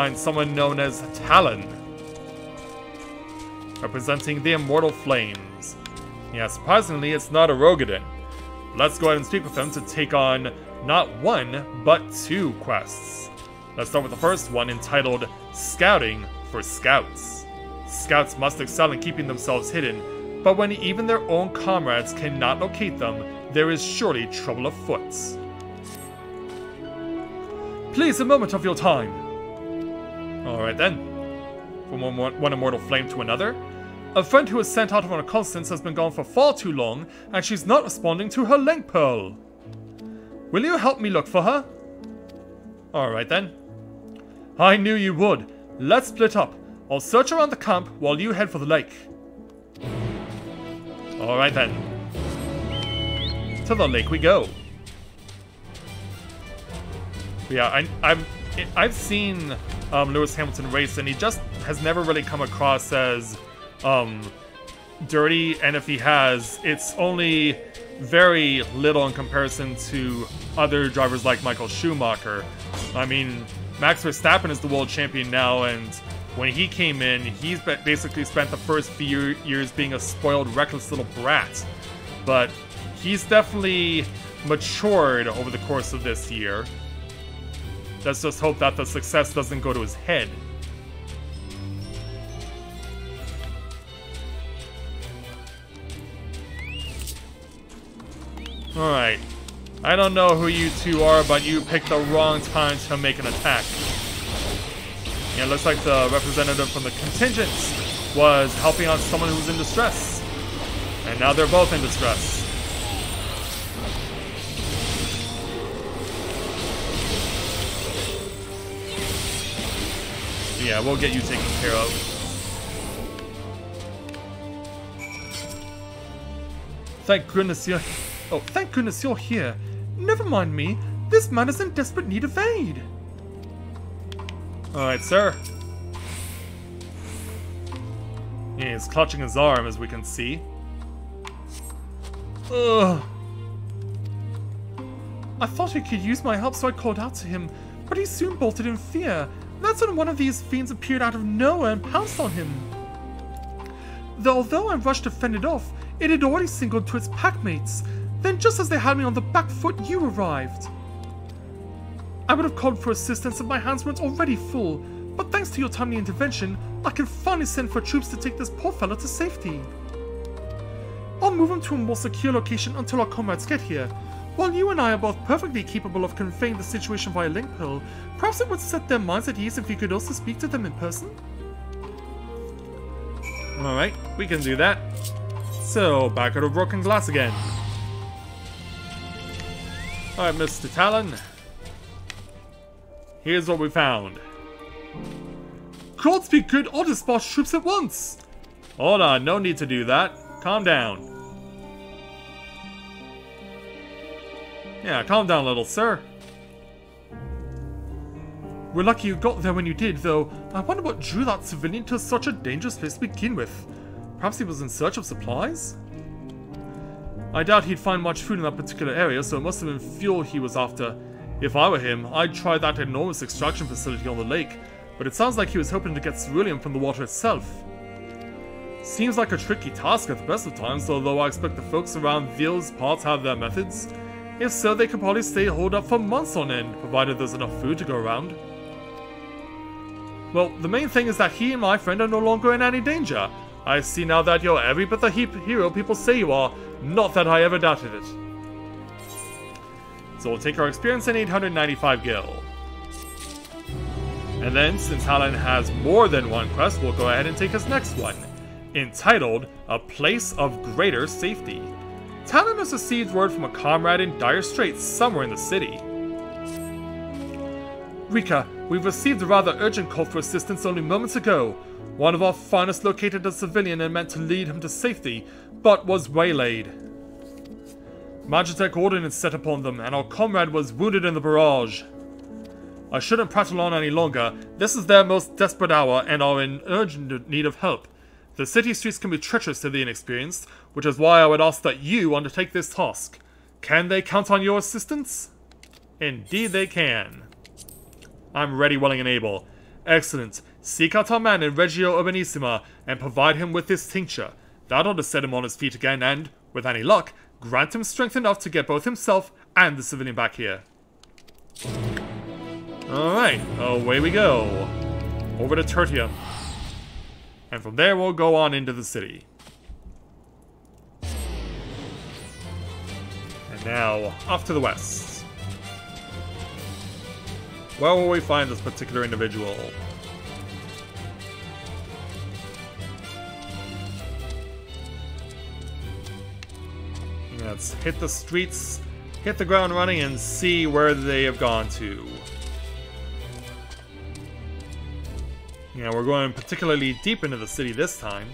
find someone known as Talon, representing the Immortal Flames. Yeah, surprisingly, it's not a Rogadin. Let's go ahead and speak with them to take on not one, but 2 quests. Let's start with the first one, entitled Scouting for Scouts. Scouts must excel in keeping themselves hidden, but when even their own comrades cannot locate them, there is surely trouble afoot. Please, a moment of your time. Alright then. From one Immortal Flame to another. A friend who was sent out on a reconnaissance has been gone for far too long, and she's not responding to her link pearl. Will you help me look for her? Alright then. I knew you would. Let's split up. I'll search around the camp while you head for the lake. Alright then. To the lake we go. Yeah, I've seen Lewis Hamilton race, and he just has never really come across as dirty, and if he has, it's only very little in comparison to other drivers like Michael Schumacher. I mean, Max Verstappen is the world champion now, and when he came in, he's basically spent the first few years being a spoiled, reckless little brat. But he's definitely matured over the course of this year. Let's just hope that the success doesn't go to his head. Alright. I don't know who you two are, but you picked the wrong time to make an attack. Yeah, it looks like the representative from the contingent was helping out someone who was in distress. And now they're both in distress. Yeah, we'll get you taken care of. Thank goodness you're... Oh, thank goodness you're here. Never mind me. This man is in desperate need of aid. Alright, sir. Yeah, he's clutching his arm, as we can see. Ugh. I thought he could use my help, so I called out to him, but he soon bolted in fear. That's when one of these fiends appeared out of nowhere and pounced on him. Although I rushed to fend it off, it had already singled to its packmates. Then just as they had me on the back foot, you arrived. I would have called for assistance if my hands weren't already full, but thanks to your timely intervention, I can finally send for troops to take this poor fellow to safety. I'll move him to a more secure location until our comrades get here. While you and I are both perfectly capable of conveying the situation via link pearl, perhaps it would set their minds at ease if we could also speak to them in person? Alright, we can do that. So, back out of broken glass again. Alright, Mr. Talon. Here's what we found. Gods be good, I'll dispatch troops at once! Hold on, no need to do that. Calm down. Yeah, calm down, little sir. We're lucky you got there when you did, though. I wonder what drew that civilian to such a dangerous place to begin with. Perhaps he was in search of supplies? I doubt he'd find much food in that particular area, so it must have been fuel he was after. If I were him, I'd try that enormous extraction facility on the lake, but it sounds like he was hoping to get ceruleum from the water itself. Seems like a tricky task at the best of times, although I expect the folks around those parts have their methods. If so, they could probably stay holed up for months on end, provided there's enough food to go around. Well, the main thing is that he and my friend are no longer in any danger. I see now that you're every bit the hero people say you are, not that I ever doubted it. So we'll take our experience in 895 gil. And then, since Talon has more than one quest, we'll go ahead and take his next one, entitled A Place of Greater Safety. Talon has received word from a comrade in dire straits somewhere in the city. Rika, we've received a rather urgent call for assistance only moments ago. One of our finest located a civilian and meant to lead him to safety, but was waylaid. Magitech Ordnance set upon them, and our comrade was wounded in the barrage. I shouldn't prattle on any longer. This is their most desperate hour, and are in urgent need of help. The city streets can be treacherous to the inexperienced, which is why I would ask that you undertake this task. Can they count on your assistance? Indeed they can. I'm ready, willing, and able. Excellent. Seek out our man in Reggio Urbanissima and provide him with this tincture. That ought to set him on his feet again and, with any luck, grant him strength enough to get both himself and the civilian back here. Alright, away we go. Over to Tertium. And from there we'll go on into the city. And now, off to the west. Where will we find this particular individual? Let's hit the streets, hit the ground running, and see where they have gone to. Yeah, we're going particularly deep into the city this time.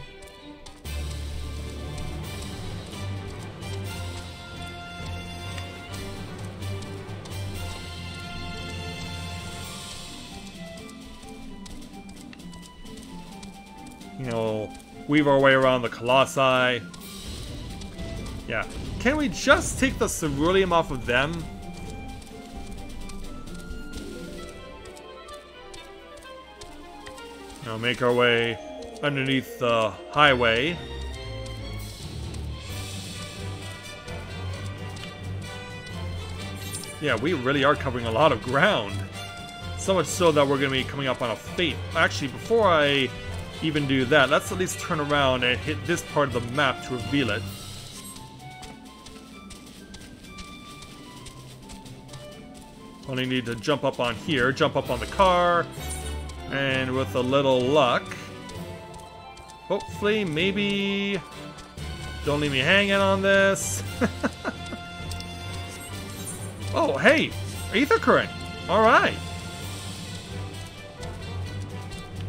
You know, weave our way around the Colossi. Yeah. Can we just take the ceruleum off of them? Now make our way underneath the highway. Yeah, we really are covering a lot of ground. So much so that we're going to be coming up on a fate. Actually, before I even do that, let's at least turn around and hit this part of the map to reveal it. Only need to jump up on here, jump up on the car, and with a little luck, hopefully, maybe, don't leave me hanging on this. Oh, hey, ether current. All right,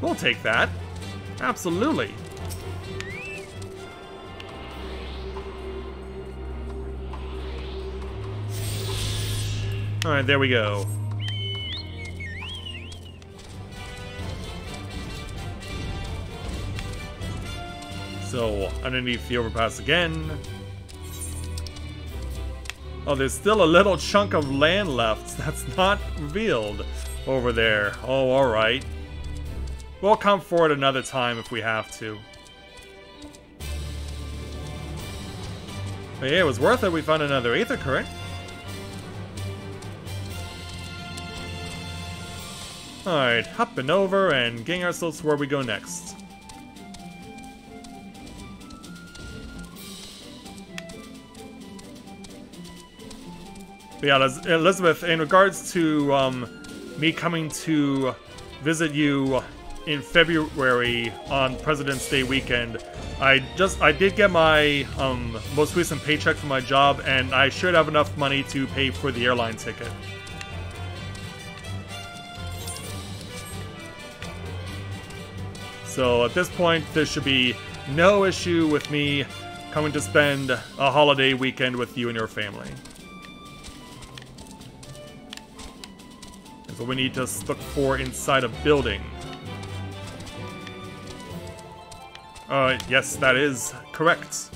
we'll take that. Absolutely. Alright, there we go. So, underneath the overpass again. Oh, there's still a little chunk of land left that's not revealed over there. Oh, alright. We'll come for it another time if we have to. But yeah, it was worth it. We found another ether current. Alright, hopping over and getting ourselves to where we go next. But yeah, Elizabeth, in regards to me coming to visit you in February on President's Day weekend, I did get my most recent paycheck from my job, and I should have enough money to pay for the airline ticket. So at this point, there should be no issue with me coming to spend a holiday weekend with you and your family. That's what we need to look for inside a building. Yes, that is correct.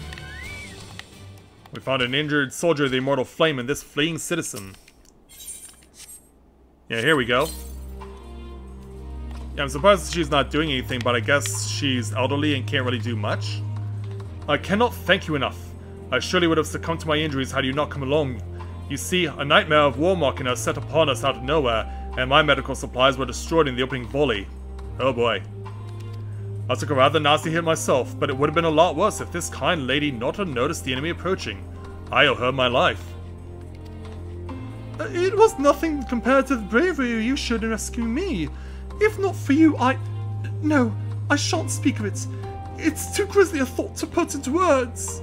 We found an injured soldier of the Immortal Flame and this fleeing citizen. Yeah, here we go. Yeah, I'm surprised she's not doing anything, but I guess she's elderly and can't really do much. I cannot thank you enough. I surely would have succumbed to my injuries had you not come along. You see, a nightmare of warmocking set upon us out of nowhere, and my medical supplies were destroyed in the opening volley. Oh boy. I took a rather nasty hit myself, but it would have been a lot worse if this kind lady not had noticed the enemy approaching. I owe her my life. It was nothing compared to the bravery you showed in rescuing me. If not for you, No, I shan't speak of it. It's too grisly a thought to put into words.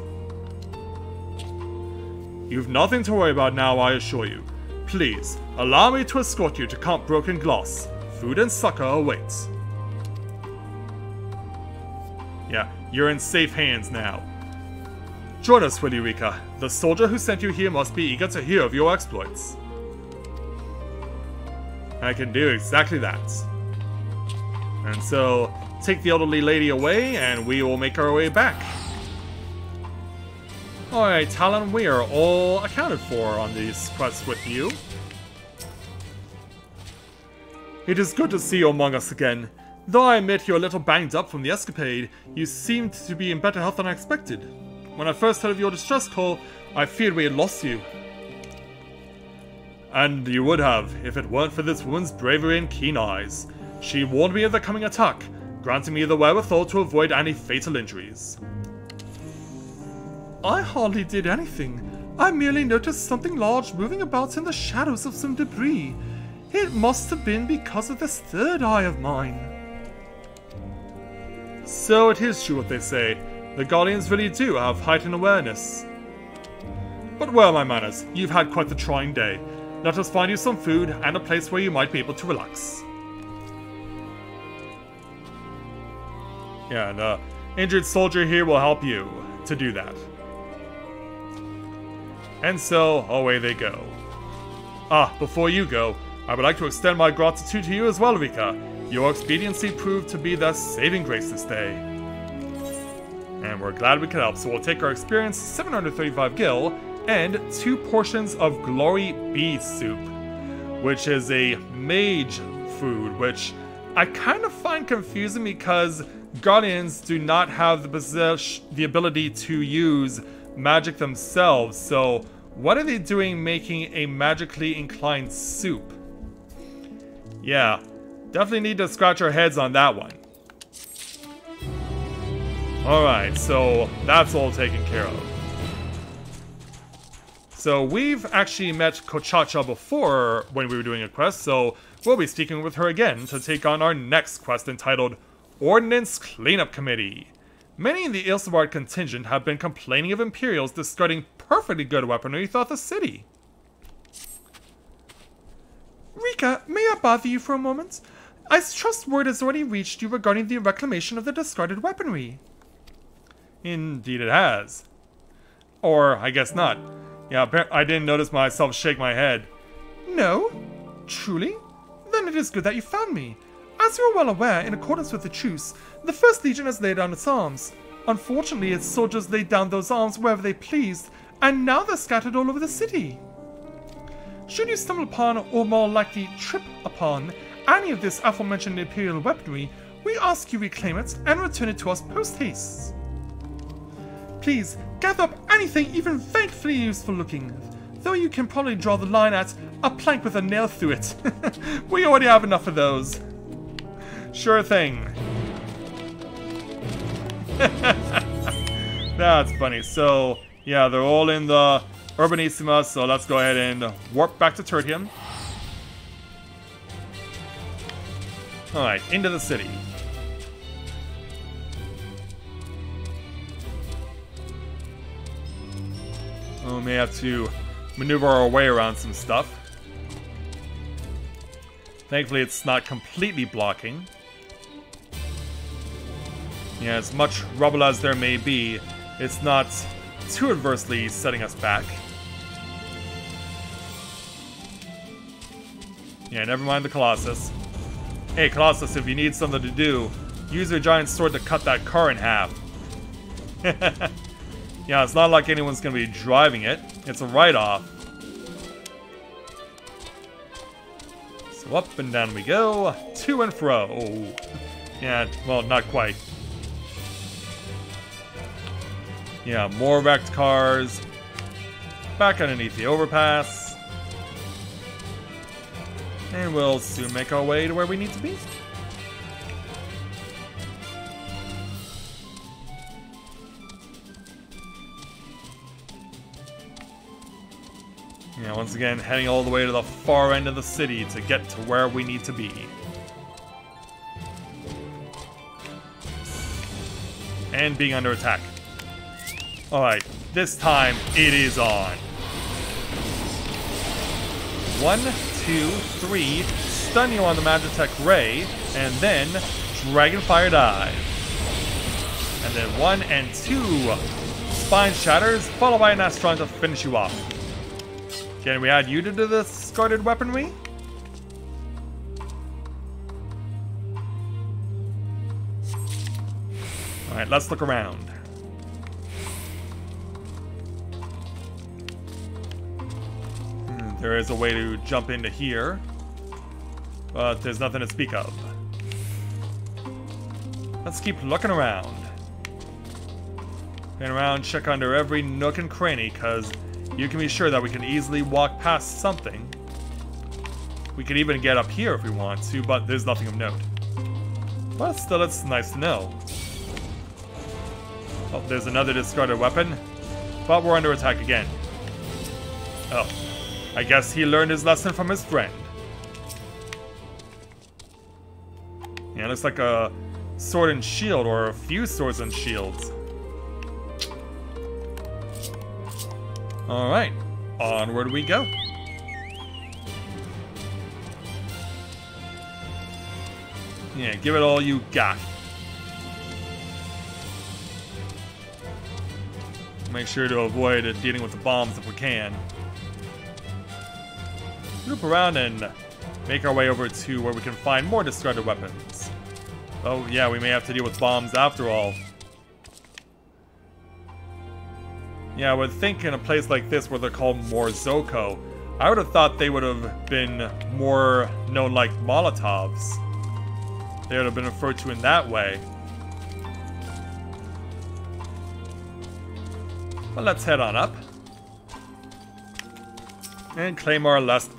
You've nothing to worry about now, I assure you. Please, allow me to escort you to Camp Broken Glass. Food and succor await. Yeah, you're in safe hands now. Join us, Willy Rika. The soldier who sent you here must be eager to hear of your exploits. I can do exactly that. And so, take the elderly lady away, and we will make our way back. Alright, Talon, we are all accounted for on these quests with you. It is good to see you among us again. Though I admit you're a little banged up from the escapade, you seemed to be in better health than I expected. When I first heard of your distress call, I feared we had lost you. And you would have, if it weren't for this woman's bravery and keen eyes. She warned me of the coming attack, granting me the wherewithal to avoid any fatal injuries. I hardly did anything. I merely noticed something large moving about in the shadows of some debris. It must have been because of this third eye of mine. So it is true what they say. The Guardians really do have heightened awareness. But well, my manners, you've had quite the trying day. Let us find you some food and a place where you might be able to relax. Yeah, and injured soldier here will help you to do that. And so, away they go. Ah, before you go, I would like to extend my gratitude to you as well, Rika. Your expediency proved to be the saving grace this day. And we're glad we could help, so we'll take our experience, 735 gil, and 2 portions of Glory Bee Soup, which is a mage food, which I kind of find confusing because Guardians do not have the ability to use magic themselves, so what are they doing making a magically inclined soup? Yeah, definitely need to scratch our heads on that one. Alright, so that's all taken care of. So we've actually met Kochacha before when we were doing a quest, so we'll be speaking with her again to take on our next quest entitled Ordnance Cleanup Committee. Many in the Heavensward contingent have been complaining of Imperials discarding perfectly good weaponry throughout the city. Rika, may I bother you for a moment? I trust word has already reached you regarding the reclamation of the discarded weaponry. Indeed it has. Or, I guess not. Yeah, I didn't notice myself shake my head. No? Truly? Then it is good that you found me. As you are well aware, in accordance with the truce, the First Legion has laid down its arms. Unfortunately, its soldiers laid down those arms wherever they pleased, and now they're scattered all over the city. Should you stumble upon, or more likely trip upon, any of this aforementioned Imperial weaponry, we ask you reclaim it and return it to us post-haste. Please, gather up anything even vaguely useful looking, though you can probably draw the line at a plank with a nail through it. We already have enough of those. Sure thing. That's funny. So, yeah, they're all in the Urbanissima, so let's go ahead and warp back to Tertium. Alright, into the city. Oh, we may have to maneuver our way around some stuff. Thankfully, it's not completely blocking. Yeah, as much rubble as there may be, it's not too adversely setting us back. Yeah, never mind the Colossus. Hey, Colossus, if you need something to do, use your giant sword to cut that car in half. Yeah, it's not like anyone's gonna be driving it. It's a write-off. So up and down we go, to and fro. Oh. Yeah, well, not quite. Yeah, more wrecked cars. Back underneath the overpass. And we'll soon make our way to where we need to be. Yeah, once again, heading all the way to the far end of the city to get to where we need to be. And being under attack. Alright, this time it is on. 1, 2, 3, stun you on the Magitech Ray, and then Dragonfire Dive. And then 1 and 2 Spine Shatters, followed by an Astron to finish you off. Can we add you to the discarded weaponry? Alright, let's look around. There is a way to jump into here. But there's nothing to speak of. Let's keep looking around. Looking around, check under every nook and cranny, because you can be sure that we can easily walk past something. We could even get up here if we want to, but there's nothing of note. But still, it's nice to know. Oh, there's another discarded weapon. But we're under attack again. Oh, I guess he learned his lesson from his friend. Yeah, looks like a sword and shield, or a few swords and shields. Alright, onward we go. Yeah, give it all you got. Make sure to avoid dealing with the bombs if we can. Loop around and make our way over to where we can find more discarded weapons. Oh yeah, we may have to deal with bombs after all. Yeah, I would think in a place like this where they're called Morzoko, I would have thought they would have been more known like Molotovs. They would have been referred to in that way. But let's head on up. And claim our last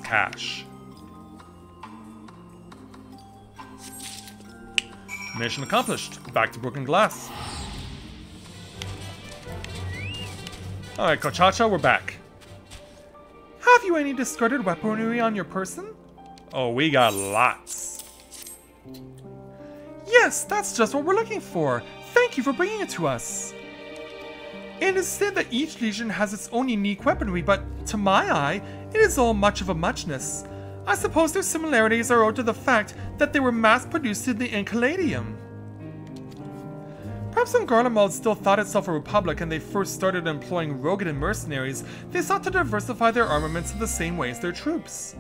cache. Mission accomplished. Back to Broken Glass. Alright, Kochacha, we're back. Have you any discarded weaponry on your person? Oh, we got lots. Yes, that's just what we're looking for. Thank you for bringing it to us. It is said that each legion has its own unique weaponry, but to my eye, it is all much of a muchness. I suppose their similarities are owed to the fact that they were mass-produced in the Enceladium. Perhaps when Garlemald still thought itself a republic and they first started employing rogues and mercenaries, they sought to diversify their armaments in the same way as their troops.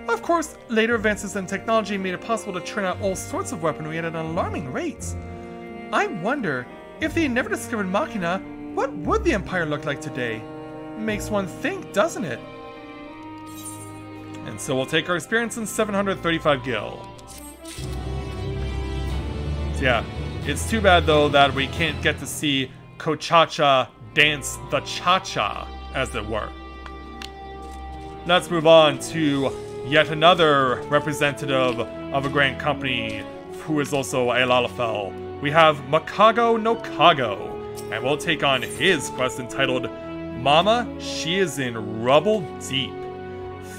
Of course, later advances in technology made it possible to churn out all sorts of weaponry at an alarming rate. I wonder, if they had never discovered Machina, what would the Empire look like today? Makes one think, doesn't it? And so we'll take our experience in 735 gil. So yeah, it's too bad though that we can't get to see Kochacha dance the cha-cha, as it were. Let's move on to yet another representative of a grand company who is also a Lalafell. We have Makago no Kago, and we'll take on his quest entitled Mama, She is in Rubble Deep.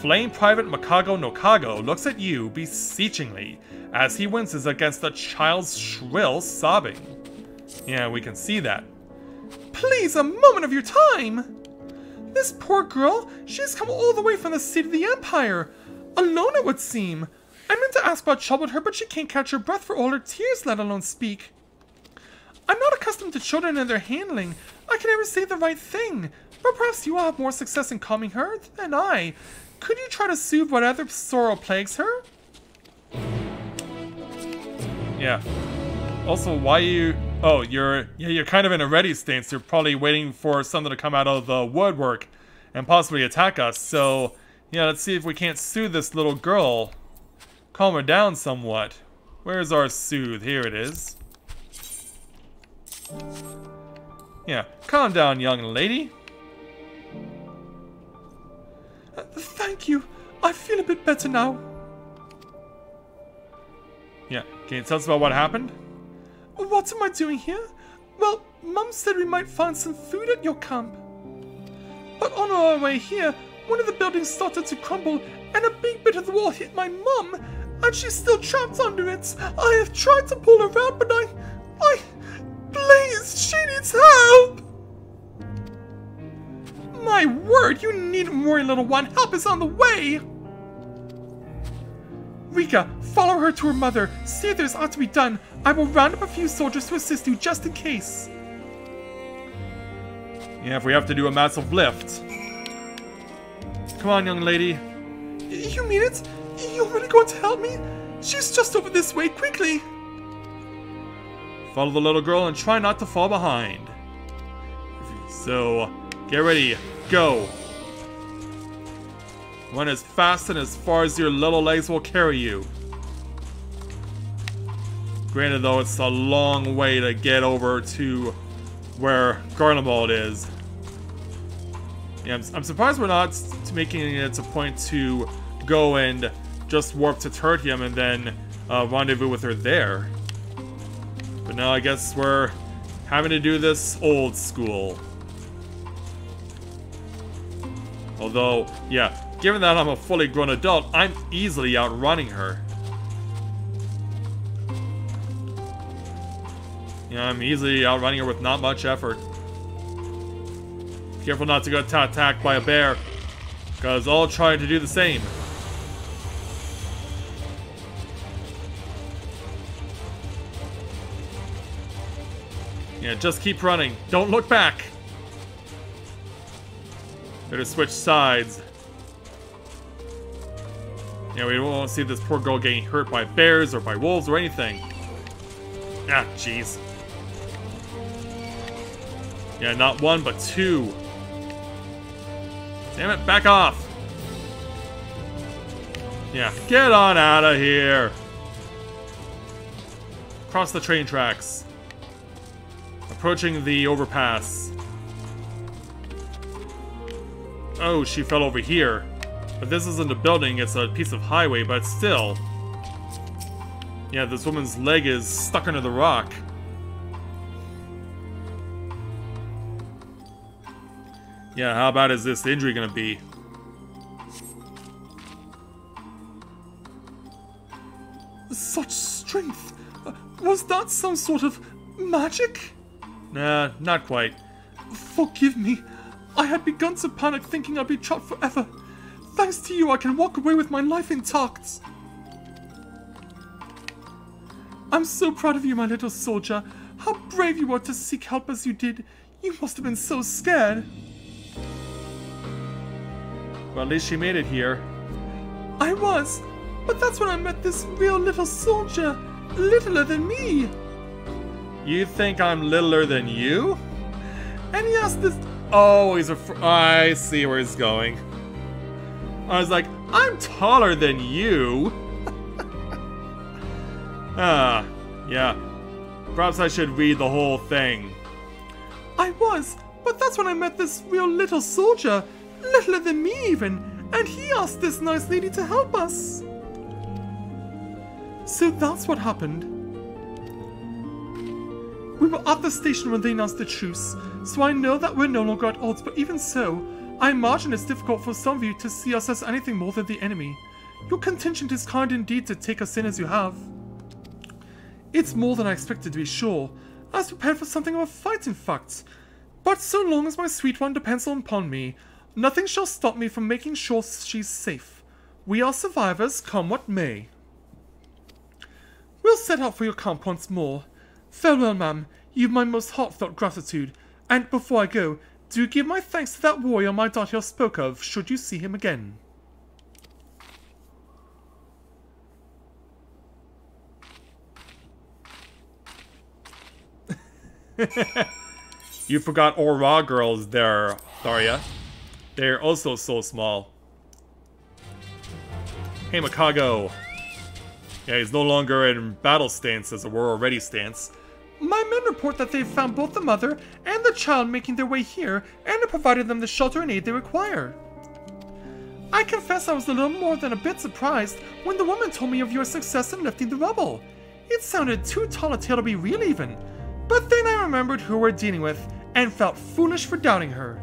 Flame Private Makago no Kago looks at you beseechingly as he winces against the child's shrill sobbing. Yeah, we can see that. Please, a moment of your time! This poor girl, she's come all the way from the seat of the Empire. Alone, it would seem. I meant to ask about trouble with her, but she can't catch her breath for all her tears, let alone speak. I'm not accustomed to children and their handling. I can never say the right thing. But perhaps you will have more success in calming her than I. Could you try to soothe whatever sorrow plagues her? Yeah. Also, why you... Oh, you're kind of in a ready stance. You're probably waiting for something to come out of the woodwork and possibly attack us. So, yeah, let's see if we can't soothe this little girl. Calm her down somewhat. Where's our soothe? Here it is. Yeah, calm down, young lady. Thank you. I feel a bit better now. Yeah, can you tell us about what happened? What am I doing here? Well, Mum said we might find some food at your camp. But on our way here, one of the buildings started to crumble, and a big bit of the wall hit my mum, and she's still trapped under it. I have tried to pull her out, but please, she needs help! My word, you needn't worry, little one. Help is on the way! Rika, follow her to her mother. See if there's ought to be done. I will round up a few soldiers to assist you just in case. Yeah, if we have to do a massive lift. Come on, young lady. You mean it? You're really going to help me? She's just over this way, quickly. Follow the little girl and try not to fall behind. So, get ready, go. Run as fast and as far as your little legs will carry you. Granted though, it's a long way to get over to where Garlemald is. Yeah, I'm surprised we're not making it a point to go and just warp to Tertium and then rendezvous with her there. But no, I guess we're having to do this old school. Although, yeah, given that I'm a fully grown adult, I'm easily outrunning her. Yeah, I'm easily outrunning her with not much effort. Careful not to get attacked by a bear, because I'll try to do the same. Yeah, just keep running. Don't look back. Better switch sides. Yeah, we don't want to see this poor girl getting hurt by bears or by wolves or anything. Ah, jeez. Yeah, not one, but two. Damn it, back off! Yeah, get on out of here! Cross the train tracks. Approaching the overpass. Oh, she fell over here. But this isn't a building, it's a piece of highway, but still. Yeah, this woman's leg is stuck under the rock. Yeah, how bad is this injury gonna be? Such strength! Was that some sort of magic? Nah, not quite. Forgive me. I had begun to panic thinking I'd be trapped forever. Thanks to you, I can walk away with my life intact. I'm so proud of you, my little soldier. How brave you were to seek help as you did. You must have been so scared. Well, at least she made it here. I was, but that's when I met this real little soldier, littler than me. You think I'm littler than you? And he asked this... Oh, I see where he's going. I was like, I'm taller than you. Ah, yeah. Perhaps I should read the whole thing. I was, but that's when I met this real little soldier, littler than me even, and he asked this nice lady to help us. So that's what happened. We were at the station when they announced the truce, so I know that we're no longer at odds, but even so, I imagine it's difficult for some of you to see us as anything more than the enemy. Your contingent is kind indeed to take us in as you have. It's more than I expected, to be sure. I was prepared for something of a fight, in fact. But so long as my sweet one depends upon me, nothing shall stop me from making sure she's safe. We are survivors, come what may. We'll set out for your camp once more. Farewell, ma'am. You've my most heartfelt gratitude. And before I go, do give my thanks to that warrior my daughter spoke of, should you see him again. You forgot Aura girls there, Tharia. They're also so small. Hey, Makago. Yeah, he's no longer in battle stance as a we're already stance. My men report that they've found both the mother and the child making their way here and have provided them the shelter and aid they require. I confess I was a little more than a bit surprised when the woman told me of your success in lifting the rubble. It sounded too tall a tale to be real even. But then I remembered who we're dealing with and felt foolish for doubting her.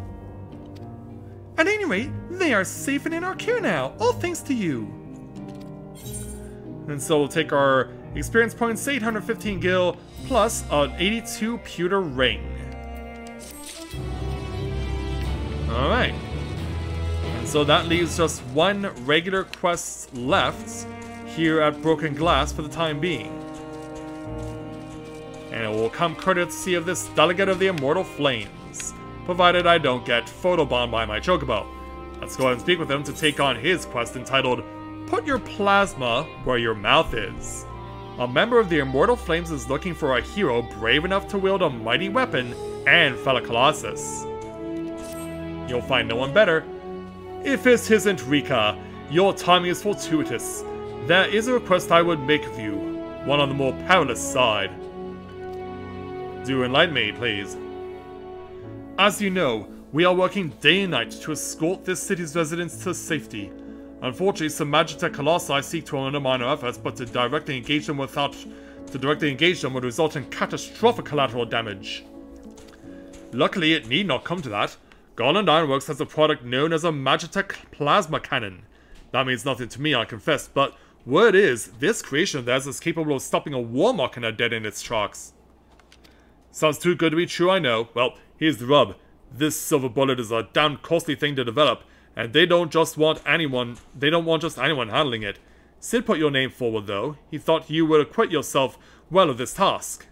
At any rate, they are safe and in our care now, all thanks to you. And so we'll take our experience points, 815 gil, plus an 82 pewter ring. Alright. And so that leaves just one regular quest left here at Broken Glass for the time being. And it will come courtesy of this Delegate of the Immortal Flames, provided I don't get photobombed by my chocobo. Let's go ahead and speak with him to take on his quest entitled Put Your Plasma Where Your Mouth Is. A member of the Immortal Flames is looking for a hero brave enough to wield a mighty weapon and fell a colossus. You'll find no one better. If this isn't Rika, your timing is fortuitous. There is a request I would make of you, one on the more perilous side. Do enlighten me, please. As you know, we are working day and night to escort this city's residents to safety. Unfortunately, some Magitech Colossi seek to undermine our efforts, but to directly engage them would result in catastrophic collateral damage. Luckily, it need not come to that. Garland Ironworks has a product known as a Magitech Plasma Cannon. That means nothing to me, I confess, but word is, this creation of theirs is capable of stopping a war machina dead in its tracks. Sounds too good to be true, I know. Well, here's the rub. This silver bullet is a damn costly thing to develop, and they don't just want anyone handling it. Sid put your name forward, though. He thought you would acquit yourself well of this task.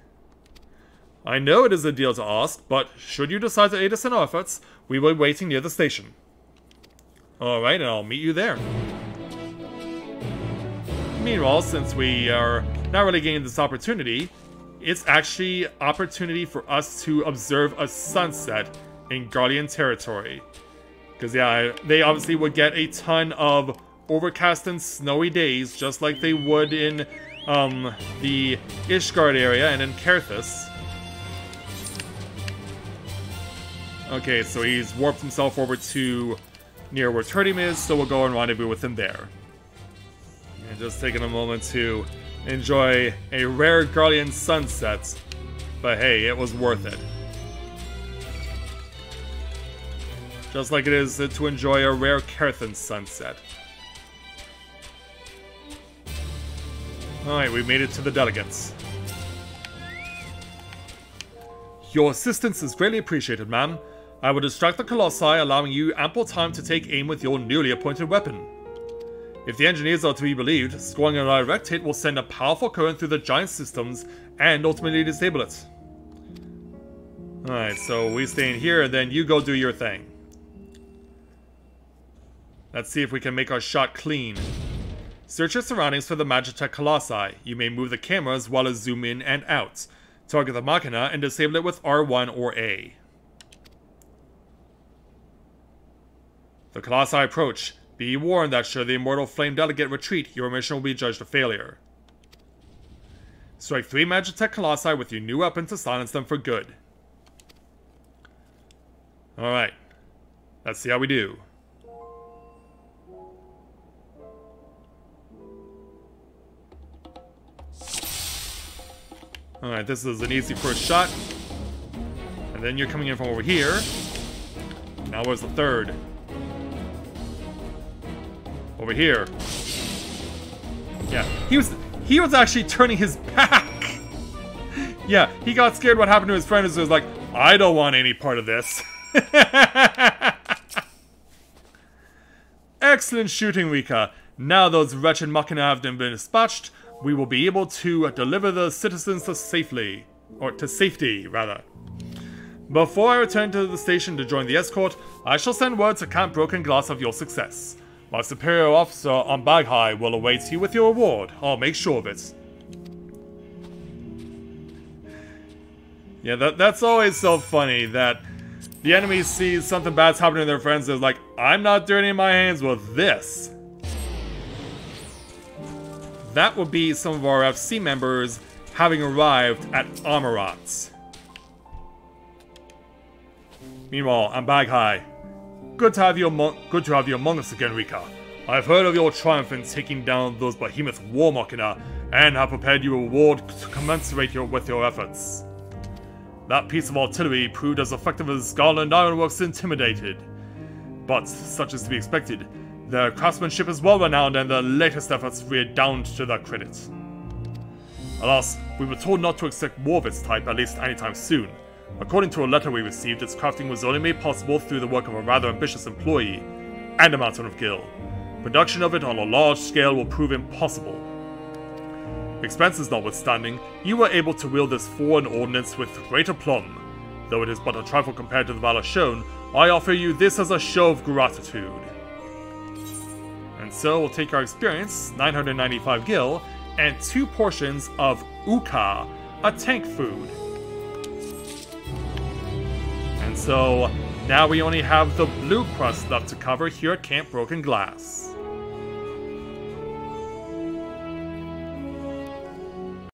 I know it is a deal to ask, but should you decide to aid us in our efforts, we will be waiting near the station. Alright, and I'll meet you there. Meanwhile, since we are not really getting this opportunity, it's actually opportunity for us to observe a sunset in Guardian territory. Because yeah, they obviously would get a ton of overcast and snowy days, just like they would in the Ishgard area and in Kerthus. Okay, so he's warped himself over to near where Turdim is, so we'll go and rendezvous with him there. And just taking a moment to enjoy a rare Guardian sunset, but hey, it was worth it. Just like it is to enjoy a rare Kerthan sunset. Alright, we made it to the delegates. Your assistance is greatly appreciated, ma'am. I will distract the Colossi, allowing you ample time to take aim with your newly appointed weapon. If the engineers are to be believed, scoring a direct hit will send a powerful current through the giant systems and ultimately disable it. Alright, so we stay in here and then you go do your thing. Let's see if we can make our shot clean. Search your surroundings for the Magitech Colossi. You may move the camera as well as zoom in and out. Target the machina and disable it with R1 or A. The Colossi approach. Be warned that should the Immortal Flame Delegate retreat, your mission will be judged a failure. Strike 3 Magitech Colossi with your new weapon to silence them for good. Alright. Let's see how we do. Alright, this is an easy first shot. And then you're coming in from over here. Now where's the third? Over here. Yeah, he was actually turning his back. Yeah, he got scared what happened to his friend, and was like, I don't want any part of this. Excellent shooting, Rika. Now those wretched machina have been dispatched, we will be able to deliver the citizens to safety. Before I return to the station to join the escort, I shall send word to Camp Broken Glass of your success. My superior officer on Baghai will await you with your reward. I'll make sure of it. Yeah, that's always so funny that the enemy sees something bad's happening to their friends and is like, I'm not dirtying my hands with this. That would be some of our FC members having arrived at Amarat. Meanwhile, I'm Baghai. Good to have you among us again, Rika. I've heard of your triumph in taking down those behemoth war machina, and have prepared you a reward to commensurate with your efforts. That piece of artillery proved as effective as Garland Ironworks intimidated. But, such is to be expected, their craftsmanship is well renowned and their latest efforts redound to their credit. Alas, we were told not to expect more of its type, at least anytime soon. According to a letter we received, its crafting was only made possible through the work of a rather ambitious employee, and a mountain of gil. Production of it on a large scale will prove impossible. Expenses notwithstanding, you were able to wield this foreign ordnance with great aplomb. Though it is but a trifle compared to the valor shown, I offer you this as a show of gratitude. And so we'll take our experience, 995 gil, and 2 portions of Uka, a tank food. And so, Now we only have the blue crust left to cover here at Camp Broken Glass.